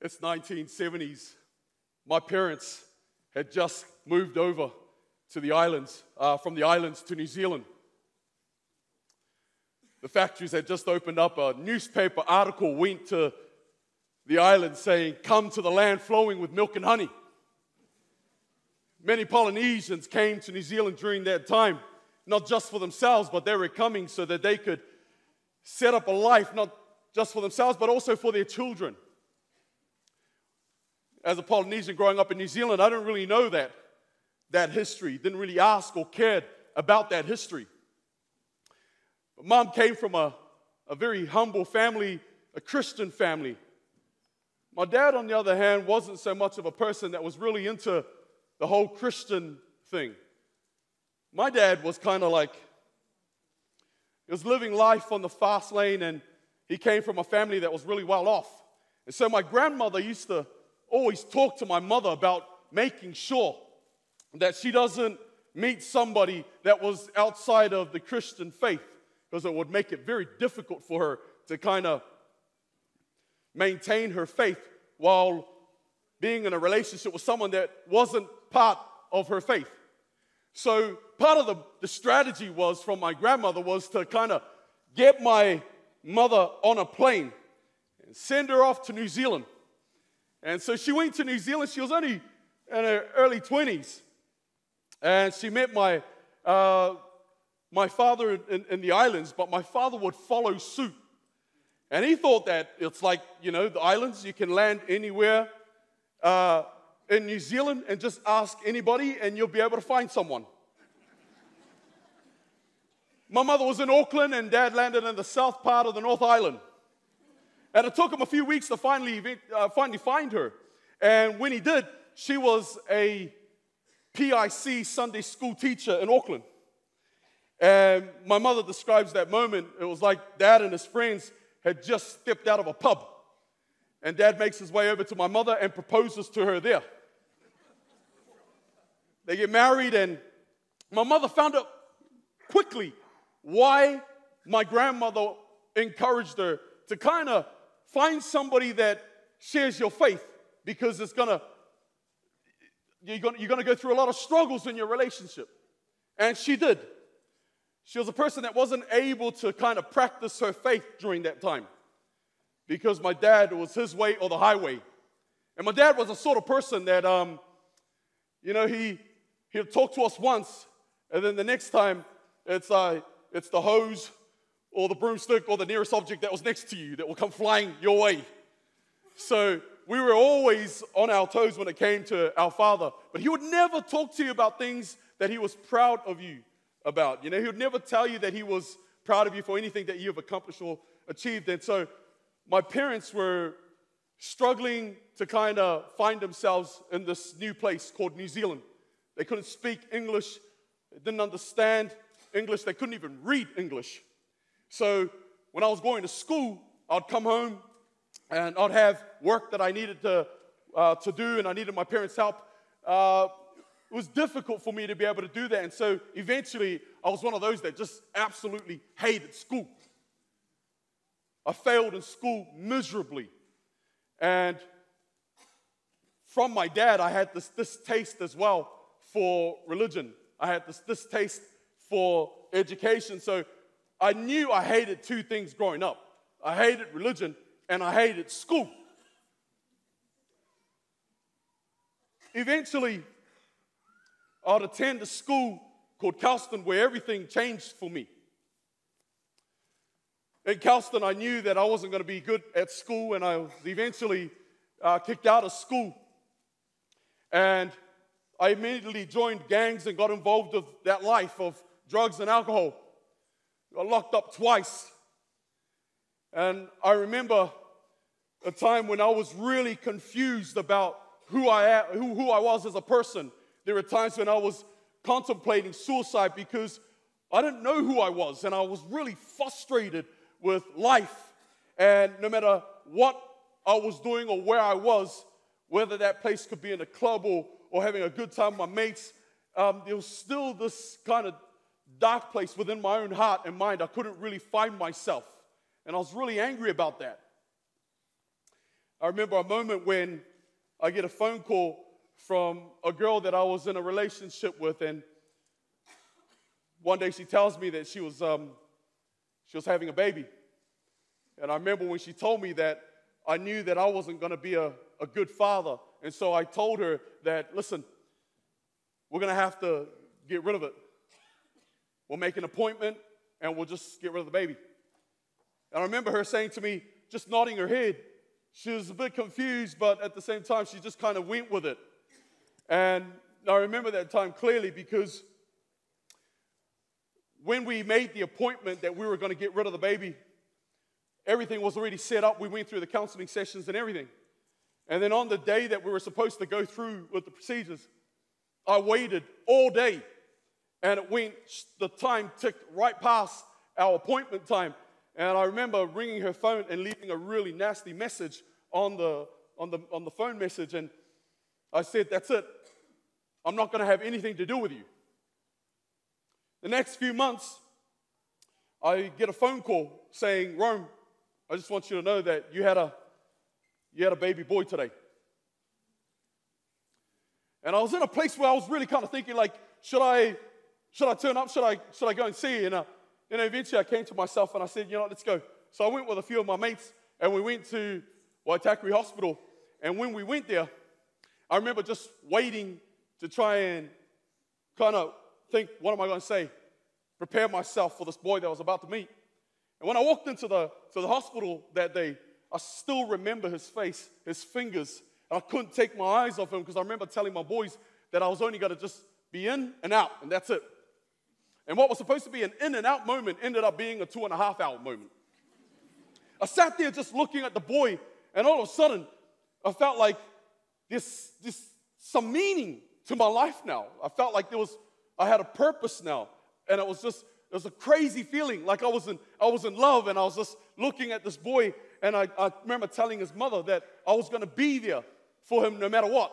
It's 1970s. My parents had just moved over to the islands, from the islands to New Zealand. The factories had just opened up. A newspaper article went to the island saying, "Come to the land flowing with milk and honey." Many Polynesians came to New Zealand during that time, not just for themselves, but they were coming so that they could set up a life, not just for themselves, but also for their children. As a Polynesian growing up in New Zealand, I didn't really know that history, didn't really ask or cared about that history. But Mom came from a very humble family, a Christian family. My dad, on the other hand, wasn't so much of a person that was really into the whole Christian thing. My dad was kind of like, he was living life on the fast lane, and he came from a family that was really well off. And so my grandmother used to always talk to my mother about making sure that she doesn't meet somebody that was outside of the Christian faith, because it would make it very difficult for her to kind of maintain her faith while being in a relationship with someone that wasn't part of her faith. So part of the strategy was from my grandmother was to kind of get my mother on a plane and send her off to New Zealand. And so she went to New Zealand. She was only in her early 20s. And she met my father in the islands, but my father would follow suit. And he thought that it's like, the islands, you can land anywhere in New Zealand and just ask anybody and you'll be able to find someone. My mother was in Auckland and Dad landed in the south part of the North Island. And it took him a few weeks to finally find her. And when he did, she was a PIC Sunday school teacher in Auckland. And my mother describes that moment. It was like Dad and his friends had just stepped out of a pub. And Dad makes his way over to my mother and proposes to her there. They get married, and my mother found out quickly why my grandmother encouraged her to kind of find somebody that shares your faith, because you're going to go through a lot of struggles in your relationship. And she did. She was a person that wasn't able to kind of practice her faith during that time, because my dad was his way or the highway. And my dad was the sort of person that, he'll talk to us once, and then the next time it's the hose or the broomstick or the nearest object that was next to you that will come flying your way. So we were always on our toes when it came to our father. But he would never talk to you about things that he was proud of you about. He would never tell you that he was proud of you for anything that you have accomplished or achieved. And so my parents were struggling to kind of find themselves in this new place called New Zealand. They couldn't speak English. They didn't understand English. They couldn't even read English. So when I was going to school, I'd come home and I'd have work that I needed to do, and I needed my parents' help. It was difficult for me to be able to do that. And so eventually I was one of those that just absolutely hated school. I failed in school miserably. And from my dad, I had this distaste as well for religion. I had this distaste for education. So I knew I hated two things growing up. I hated religion and I hated school. Eventually, I'd attend a school called Kelston where everything changed for me. In Kelston, I knew that I wasn't going to be good at school, and I was eventually kicked out of school. And I immediately joined gangs and got involved with that life of drugs and alcohol. Got locked up twice. And I remember a time when I was really confused about who I was as a person. There were times when I was contemplating suicide because I didn't know who I was, and I was really frustrated with life. And no matter what I was doing or where I was, whether that place could be in a club or having a good time with my mates, there was still this kind of dark place within my own heart and mind. I couldn't really find myself, and I was really angry about that. I remember a moment when I get a phone call from a girl that I was in a relationship with, and one day she tells me that she was having a baby. And I remember when she told me that, I knew that I wasn't going to be a good father. And so I told her that, listen, we're going to have to get rid of it. We'll make an appointment, and we'll just get rid of the baby. And I remember her saying to me, just nodding her head. She was a bit confused, but at the same time, she just kind of went with it. And I remember that time clearly because when we made the appointment that we were going to get rid of the baby, everything was already set up. We went through the counseling sessions and everything. And then on the day that we were supposed to go through with the procedures, I waited all day. And the time ticked right past our appointment time. And I remember ringing her phone and leaving a really nasty message on the phone message. And I said, that's it. I'm not going to have anything to do with you. The next few months, I get a phone call saying, Rome, I just want you to know that you had a baby boy today. And I was in a place where I was really kind of thinking, like, should I turn up? Should I go and see? And eventually I came to myself and I said, let's go. So I went with a few of my mates and we went to Waitakere Hospital. And when we went there, I remember just waiting to try and kind of think, what am I going to say? Prepare myself for this boy that I was about to meet. And when I walked into the hospital that day, I still remember his face, his fingers. And I couldn't take my eyes off him because I remember telling my boys that I was only going to just be in and out, and that's it. And what was supposed to be an in and out moment ended up being a 2.5 hour moment. I sat there just looking at the boy, and all of a sudden, I felt like there's some meaning to my life now. I felt like I had a purpose now, and it was a crazy feeling, like I was in love, and I was just looking at this boy, and I remember telling his mother that I was going to be there for him no matter what.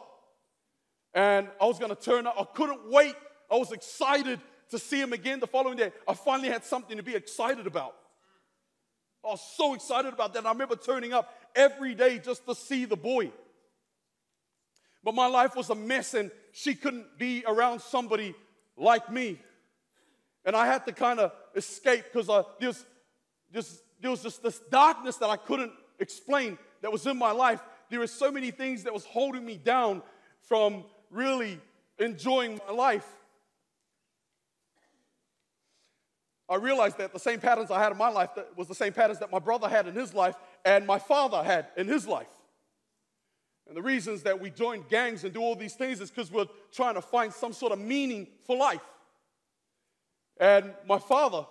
And I was going to turn up. I couldn't wait. I was excited to see him again the following day. I finally had something to be excited about. I was so excited about that. And I remember turning up every day just to see the boy. But my life was a mess, and she couldn't be around somebody like me. And I had to kind of escape because there was just this darkness that I couldn't explain that was in my life. There were so many things that was holding me down from really enjoying my life. I realized that the same patterns I had in my life was the same patterns that my brother had in his life and my father had in his life. And the reasons that we join gangs and do all these things is because we're trying to find some sort of meaning for life. And my father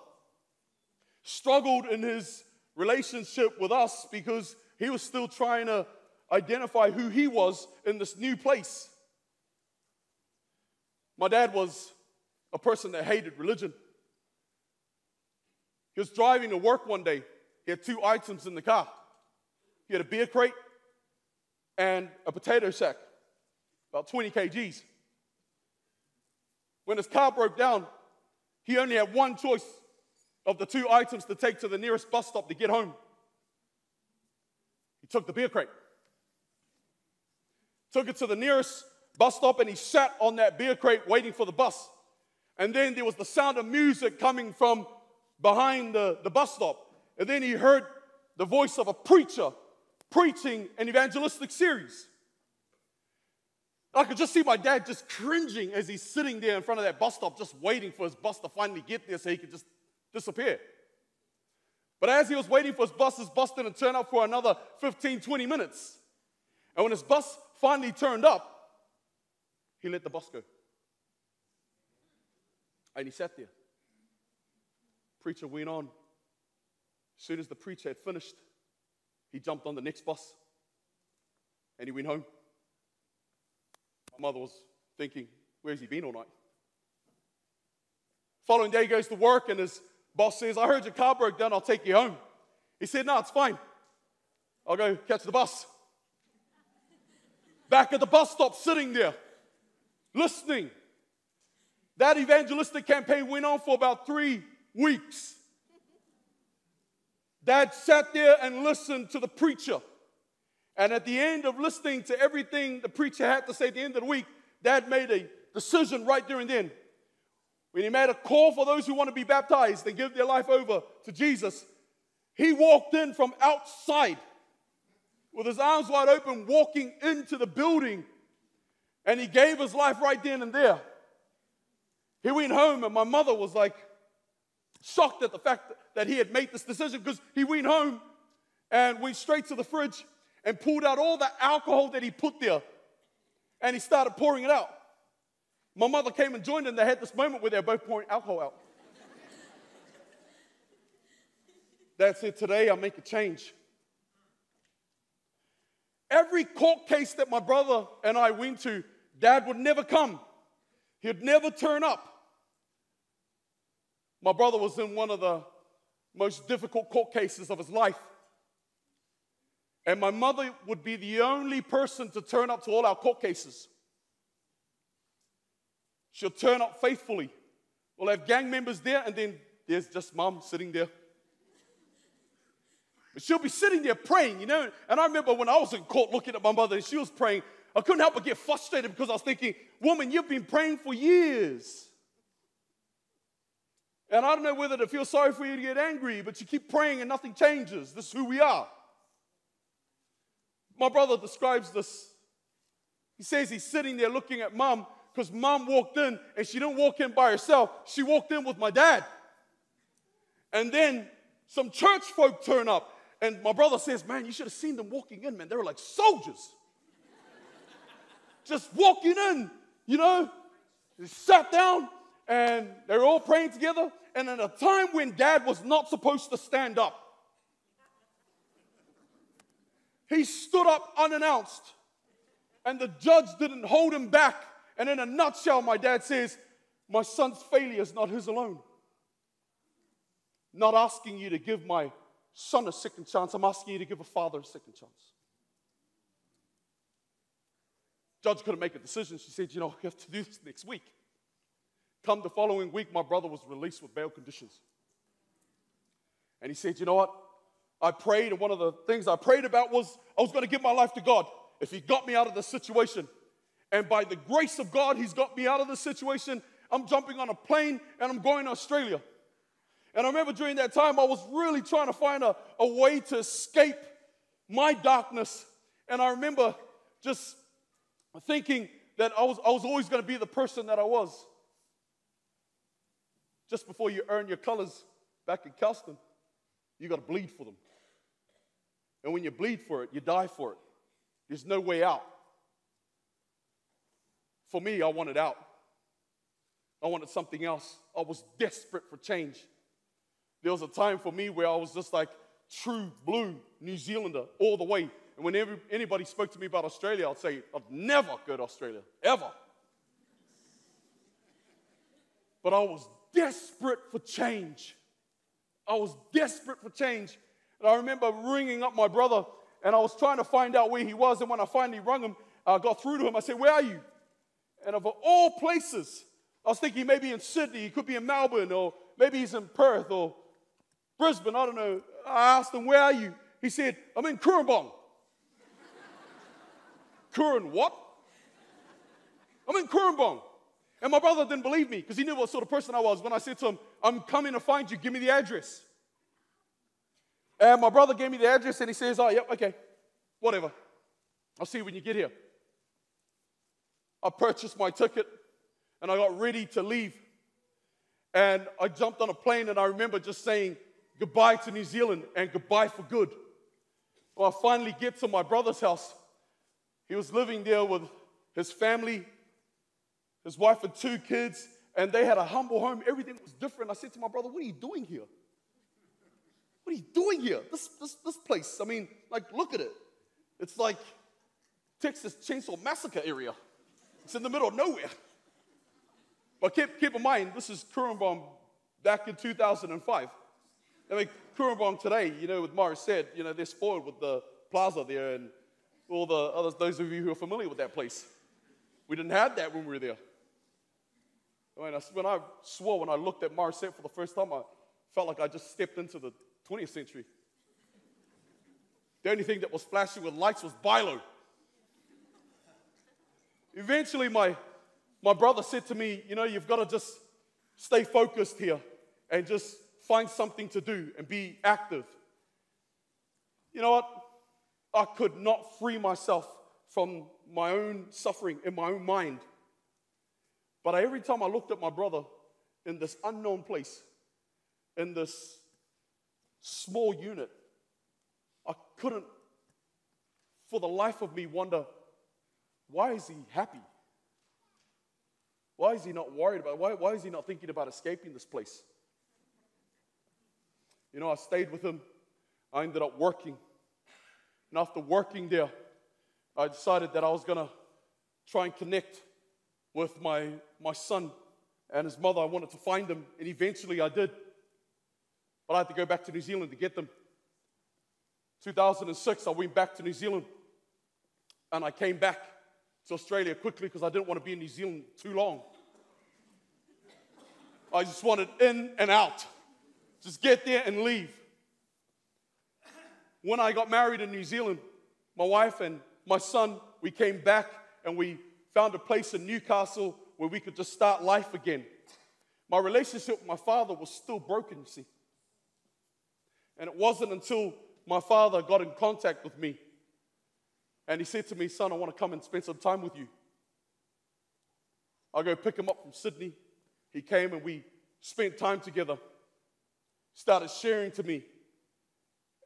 struggled in his relationship with us because he was still trying to identify who he was in this new place. My dad was a person that hated religion. He was driving to work one day. He had 2 items in the car. He had a beer crate and a potato sack, about 20 kgs. When his car broke down, he only had one choice of the 2 items to take to the nearest bus stop to get home. He took the beer crate, took it to the nearest bus stop, and he sat on that beer crate waiting for the bus. And then there was the sound of music coming from behind the bus stop. And then he heard the voice of a preacher preaching an evangelistic series. I could just see my dad just cringing as he's sitting there in front of that bus stop, just waiting for his bus to finally get there so he could just disappear. But as he was waiting for his bus didn't turn up for another 15, 20 minutes. And when his bus finally turned up, he let the bus go. And he sat there. Preacher went on. As soon as the preacher had finished, he jumped on the next bus and he went home. My mother was thinking, where's he been all night? Following day, he goes to work and his boss says, I heard your car broke down, I'll take you home. He said, no, it's fine. I'll go catch the bus. Back at the bus stop, sitting there, listening. That evangelistic campaign went on for about 3 weeks. Dad sat there and listened to the preacher. And at the end of listening to everything the preacher had to say at the end of the week, Dad made a decision right there and then. When he made a call for those who want to be baptized and give their life over to Jesus, he walked in from outside with his arms wide open, walking into the building, and he gave his life right then and there. He went home, and my mother was like shocked at the fact that he had made this decision, because he went home and went straight to the fridge and pulled out all the alcohol that he put there, and he started pouring it out. My mother came and joined, and they had this moment where they were both pouring alcohol out. Dad said, today I make a change. Every court case that my brother and I went to, Dad would never come. He'd never turn up. My brother was in one of the most difficult court cases of his life. And my mother would be the only person to turn up to all our court cases. She'll turn up faithfully. We'll have gang members there, and then there's just Mom sitting there. But she'll be sitting there praying, And I remember when I was in court looking at my mother and she was praying, I couldn't help but get frustrated, because I was thinking, woman, you've been praying for years. And I don't know whether to feel sorry for you to get angry, but you keep praying and nothing changes. This is who we are. My brother describes this. He says he's sitting there looking at Mom, because Mom walked in, and she didn't walk in by herself. She walked in with my dad. And then some church folk turn up. And my brother says, man, you should have seen them walking in, man. They were like soldiers. Just walking in, They sat down, and they were all praying together. And at a time when Dad was not supposed to stand up, he stood up unannounced. And the judge didn't hold him back. And in a nutshell, my dad says, my son's failure is not his alone. Not asking you to give my son a second chance. I'm asking you to give a father a second chance. Judge couldn't make a decision. She said, we have to do this next week. Come the following week, my brother was released with bail conditions. And he said, you know what? I prayed, and one of the things I prayed about was I was going to give my life to God if he got me out of this situation. And by the grace of God, he's got me out of this situation. I'm jumping on a plane, and I'm going to Australia. And I remember during that time, I was really trying to find a way to escape my darkness. And I remember just thinking that I was always going to be the person that I was. Just before you earn your colors back in Kelston, you got to bleed for them. And when you bleed for it, you die for it. There's no way out. For me, I wanted out. I wanted something else. I was desperate for change. There was a time for me where I was just like true blue New Zealander all the way. And whenever anybody spoke to me about Australia, I'd say, I'd never go to Australia, ever. But I was desperate for change. I was desperate for change. And I remember ringing up my brother, and I was trying to find out where he was. And when I finally rung him, I got through to him. I said, where are you? And of all places, I was thinking maybe in Sydney, he could be in Melbourne, or maybe he's in Perth, or Brisbane, I don't know. I asked him, where are you? He said, I'm in Cooranbong. Cooran what? I'm in Cooranbong. And my brother didn't believe me, because he knew what sort of person I was. When I said to him, I'm coming to find you, give me the address. And my brother gave me the address, and he says, oh, yep, okay, whatever. I'll see you when you get here. I purchased my ticket, and I got ready to leave. And I jumped on a plane, and I remember just saying goodbye to New Zealand and goodbye for good. Well, I finally get to my brother's house. He was living there with his family, his wife and 2 kids, and they had a humble home. Everything was different. I said to my brother, what are you doing here? What are you doing here? This place, I mean, like, look at it. It's like Texas Chainsaw Massacre area. It's in the middle of nowhere. But keep in mind, this is Cooranbong back in 2005. I mean, Cooranbong today, with Morris said, they're spoiled with the plaza there and all the others, those of you who are familiar with that place. We didn't have that when we were there. When I looked at Morissette for the first time, I felt like I just stepped into the 20th century. The only thing that was flashing with lights was Bilo. Eventually, my brother said to me, you know, you've got to just stay focused here and just find something to do and be active. You know what? I could not free myself from my own suffering in my own mind. But every time I looked at my brother in this unknown place, in this small unit, I couldn't, for the life of me, wonder, why is he happy? Why is he not worried about it? Why is he not thinking about escaping this place? You know, I stayed with him. I ended up working. And after working there, I decided that I was going to try and connect with my son and his mother. I wanted to find them, and eventually I did. But I had to go back to New Zealand to get them. 2006, I went back to New Zealand, and I came back to Australia quickly because I didn't want to be in New Zealand too long. I just wanted in and out. Just get there and leave. When I got married in New Zealand, my wife and my son, we came back and we found a place in Newcastle where we could just start life again. My relationship with my father was still broken, you see. And it wasn't until my father got in contact with me and he said to me, son, I want to come and spend some time with you. I'll go pick him up from Sydney. He came and we spent time together, started sharing to me,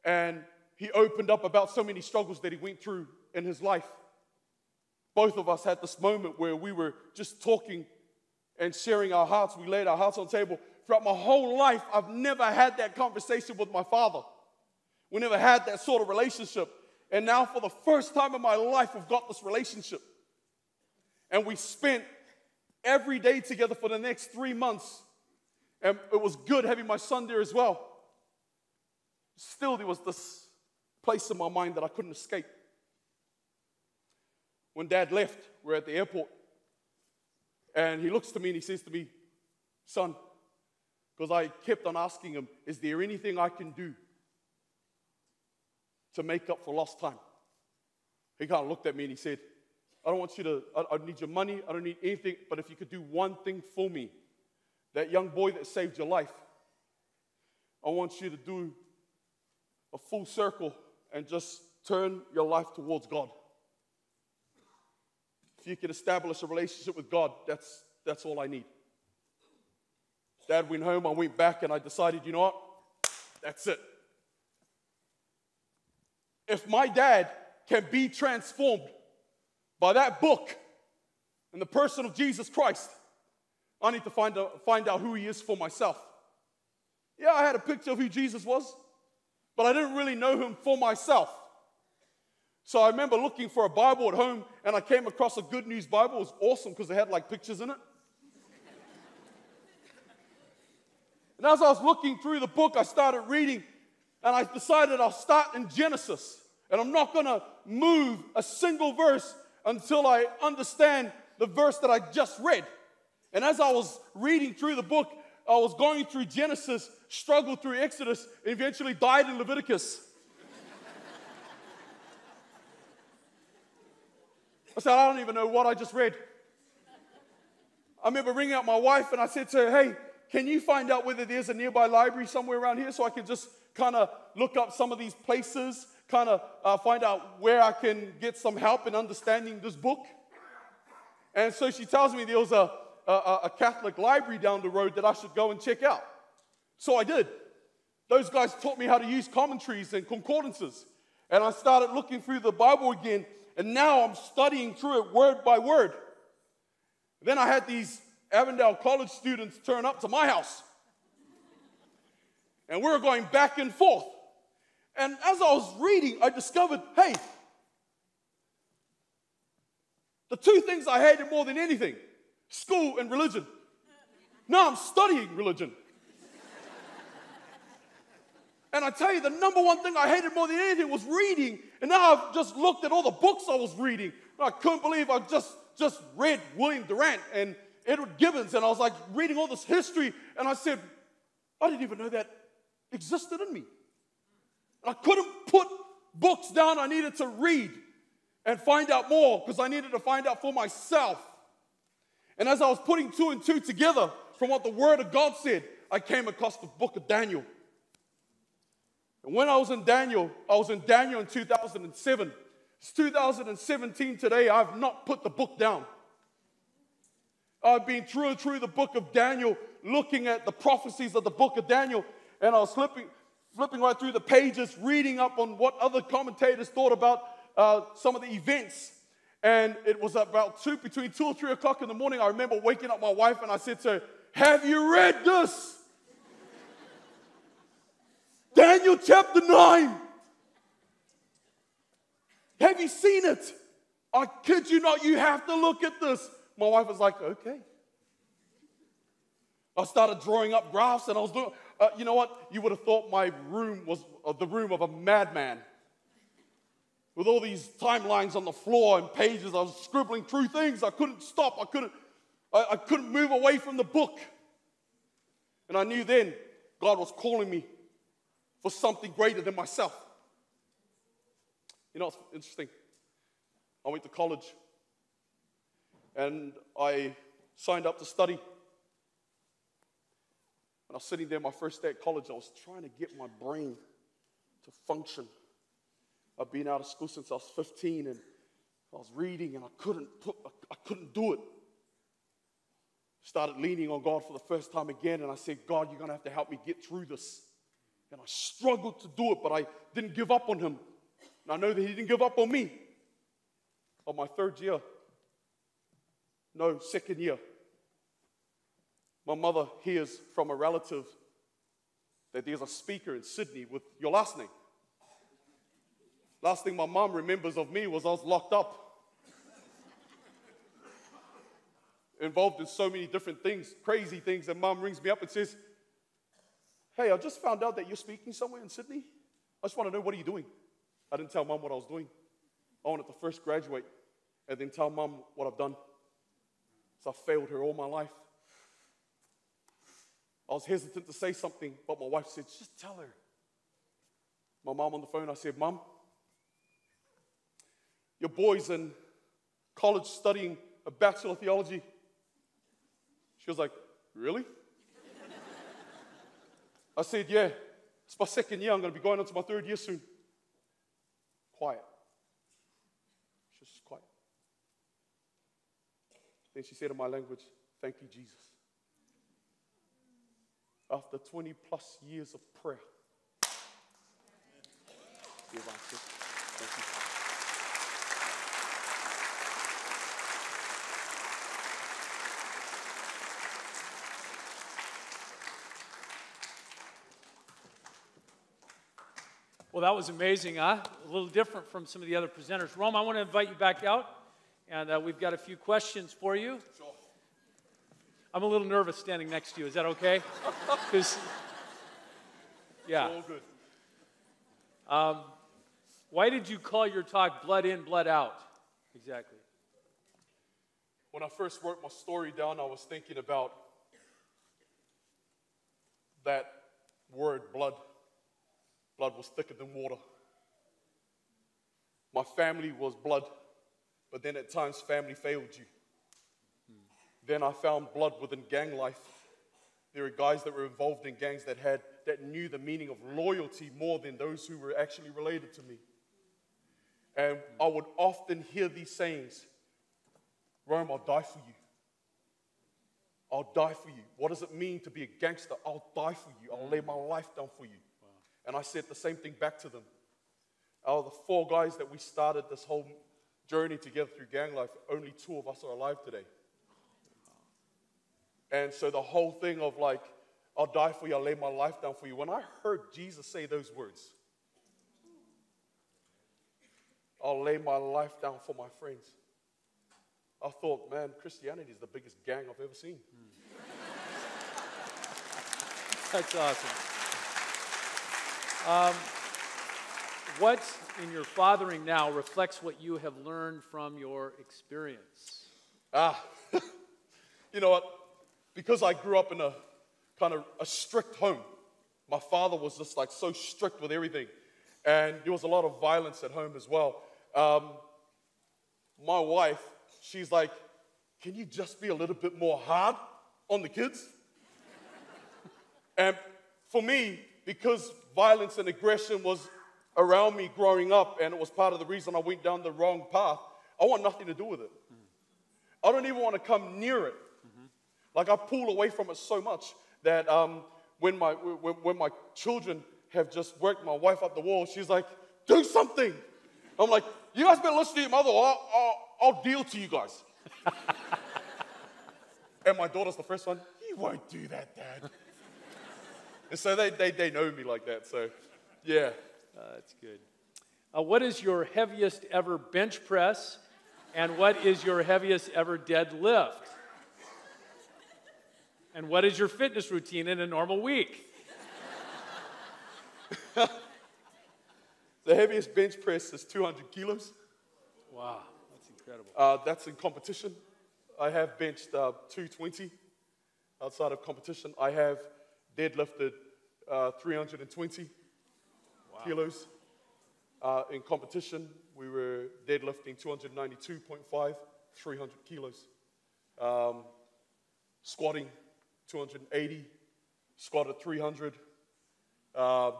and he opened up about so many struggles that he went through in his life. Both of us had this moment where we were just talking and sharing our hearts. We laid our hearts on the table. Throughout my whole life, I've never had that conversation with my father. We never had that sort of relationship. And now for the first time in my life, we've got this relationship. And we spent every day together for the next 3 months. And it was good having my son there as well. Still, there was this place in my mind that I couldn't escape. When Dad left, we're at the airport. And he looks to me and he says to me, son, because I kept on asking him, is there anything I can do to make up for lost time? He kind of looked at me and he said, I don't want you to, I need your money, I don't need anything, but if you could do one thing for me, that young boy that saved your life, I want you to do a full circle and just turn your life towards God. If you can establish a relationship with God, that's all I need. Dad went home, I went back, and I decided, you know what? That's it. If my dad can be transformed by that book and the person of Jesus Christ, I need to find out who he is for myself. Yeah, I had a picture of who Jesus was, but I didn't really know him for myself. So I remember looking for a Bible at home, and I came across a Good News Bible. It was awesome because it had like pictures in it. And as I was looking through the book, I started reading, and I decided I'll start in Genesis. And I'm not going to move a single verse until I understand the verse that I just read. And as I was reading through the book, I was going through Genesis, struggled through Exodus, and eventually died in Leviticus. I said, I don't even know what I just read. I remember ringing out my wife, and I said to her, hey, can you find out whether there's a nearby library somewhere around here so I can just kind of look up some of these places, kind of find out where I can get some help in understanding this book? And so she tells me there was a Catholic library down the road that I should go and check out. So I did. Those guys taught me how to use commentaries and concordances. And I started looking through the Bible again, and now I'm studying through it word by word. Then I had these Avondale College students turn up to my house. And we were going back and forth. And as I was reading, I discovered, hey, the two things I hated more than anything, school and religion. Now I'm studying religion. And I tell you, the number one thing I hated more than anything was reading. And now I've just looked at all the books I was reading. I couldn't believe I just read William Durant and Edward Gibbons. And I was like reading all this history. And I said, I didn't even know that existed in me. And I couldn't put books down I needed to read and find out more because I needed to find out for myself. And as I was putting two and two together from what the Word of God said, I came across the book of Daniel. And when I was in Daniel in 2007. It's 2017 today. I've not put the book down. I've been through and through the book of Daniel, looking at the prophecies of the book of Daniel, and I was flipping right through the pages, reading up on what other commentators thought about some of the events. And it was about between 2 or 3 o'clock in the morning. I remember waking up my wife and I said to her, "Have you read this? Daniel chapter 9. Have you seen it? I kid you not, you have to look at this." My wife was like, "Okay." I started drawing up graphs and I was doing, you know what? You would have thought my room was the room of a madman. With all these timelines on the floor and pages, I was scribbling through things. I couldn't stop. I couldn't move away from the book. And I knew then God was calling me for something greater than myself. You know what's interesting? I went to college and I signed up to study. And I was sitting there my first day at college. I was trying to get my brain to function. I've been out of school since I was 15 and I was reading and I couldn't do it. Started leaning on God for the first time again and I said, "God, you're going to have to help me get through this." And I struggled to do it, but I didn't give up on Him. And I know that He didn't give up on me. On my second year, my mother hears from a relative that there's a speaker in Sydney with your last name. Last thing my mom remembers of me was I was locked up. Involved in so many different things, crazy things, and Mom rings me up and says, "Hey, I just found out that you're speaking somewhere in Sydney. I just want to know, what are you doing?" I didn't tell Mom what I was doing. I wanted to first graduate and then tell Mom what I've done. So I failed her all my life. I was hesitant to say something, but my wife said, "Just tell her." My mom on the phone, I said, "Mom, your boy's in college studying a Bachelor of Theology." She was like, "Really?" I said, "Yeah, it's my second year. I'm going to be going on to my third year soon." Quiet. She's just quiet. Then she said in my language, "Thank you, Jesus." After 20 plus years of prayer. You've answered. Thank you. Well, that was amazing, huh? A little different from some of the other presenters. Rome, I want to invite you back out, and we've got a few questions for you. Sure. I'm a little nervous standing next to you. Is that okay? Because, yeah. It's all good. Why did you call your talk Blood In, Blood Out? Exactly. When I first wrote my story down, I was thinking about that word, blood. Blood was thicker than water. My family was blood, but then at times family failed you. Then I found blood within gang life. There are guys that were involved in gangs that knew the meaning of loyalty more than those who were actually related to me. And I would often hear these sayings, "Rome, I'll die for you. I'll die for you." What does it mean to be a gangster? I'll die for you. I'll lay my life down for you. Wow. And I said the same thing back to them. Out of the 4 guys that we started this whole journey together through gang life, only 2 of us are alive today. And so the whole thing of like, "I'll die for you, I'll lay my life down for you." When I heard Jesus say those words, "I'll lay my life down for my friends," I thought, man, Christianity is the biggest gang I've ever seen. That's awesome. What in your fathering now reflects what you have learned from your experience? You know what? Because I grew up in a kind of a strict home, my father was just like so strict with everything. And there was a lot of violence at home as well. My wife, she's like, can you just be a little bit more hard on the kids? And for me, because violence and aggression was around me growing up, and it was part of the reason I went down the wrong path, I want nothing to do with it. I don't even want to come near it. Like, I pull away from it so much that when my children have just worked my wife up the wall, she's like, do something. I'm like, you guys better listen to your mother, or I'll deal to you guys. And my daughter's the first one, you won't do that, Dad. And so they know me like that, so yeah. That's good. What is your heaviest ever bench press, and what is your heaviest ever deadlift? And what is your fitness routine in a normal week? The heaviest bench press is 200 kilos. Wow, that's incredible. That's in competition. I have benched 220 outside of competition. I have deadlifted 320 kilos. In competition, we were deadlifting 292.5, 300 kilos. Squatting 280, squatted 300.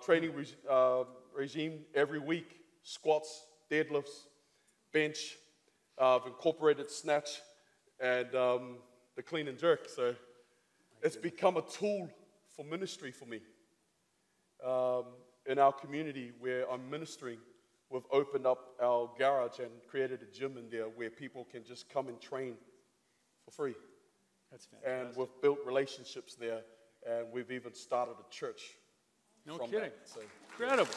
Training regime every week, squats, deadlifts, bench. I've incorporated snatch and the clean and jerk. So it's become a tool for ministry for me. In our community where I'm ministering, we've opened up our garage and created a gym in there where people can just come and train for free. That's fantastic. And we've built relationships there, and we've even started a church. No from kidding. that. So, incredible.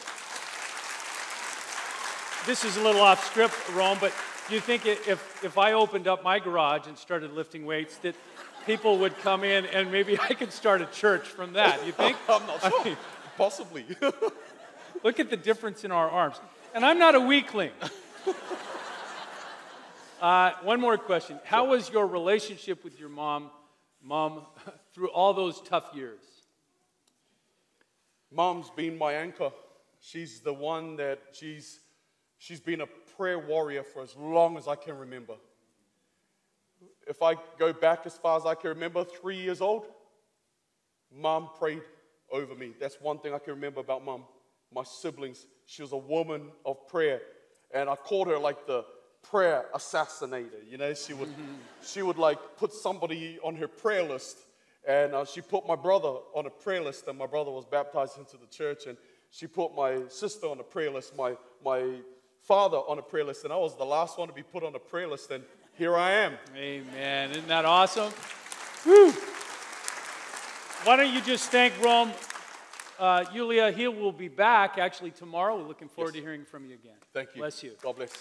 This is a little off script, Rome, but do you think if I opened up my garage and started lifting weights that people would come in and maybe I could start a church from that? You think? I'm not sure. I mean, possibly. Look at the difference in our arms. And I'm not a weakling. One more question. How was your relationship with your mom through all those tough years? Mom's been my anchor. She's the one that she's been a prayer warrior for as long as I can remember. If I go back as far as I can remember, 3 years old, Mom prayed over me. That's one thing I can remember about Mom. My siblings, she was a woman of prayer. And I called her like the prayer assassinator. You know, she would like put somebody on her prayer list. And she put my brother on a prayer list, and my brother was baptized into the church. And she put my sister on a prayer list, my father on a prayer list, and I was the last one to be put on a prayer list, and here I am. Amen. Isn't that awesome? Woo! Why don't you just thank Rome? Yulia, he will be back actually tomorrow. We're looking forward to hearing from you again. Thank you. Bless you. God bless.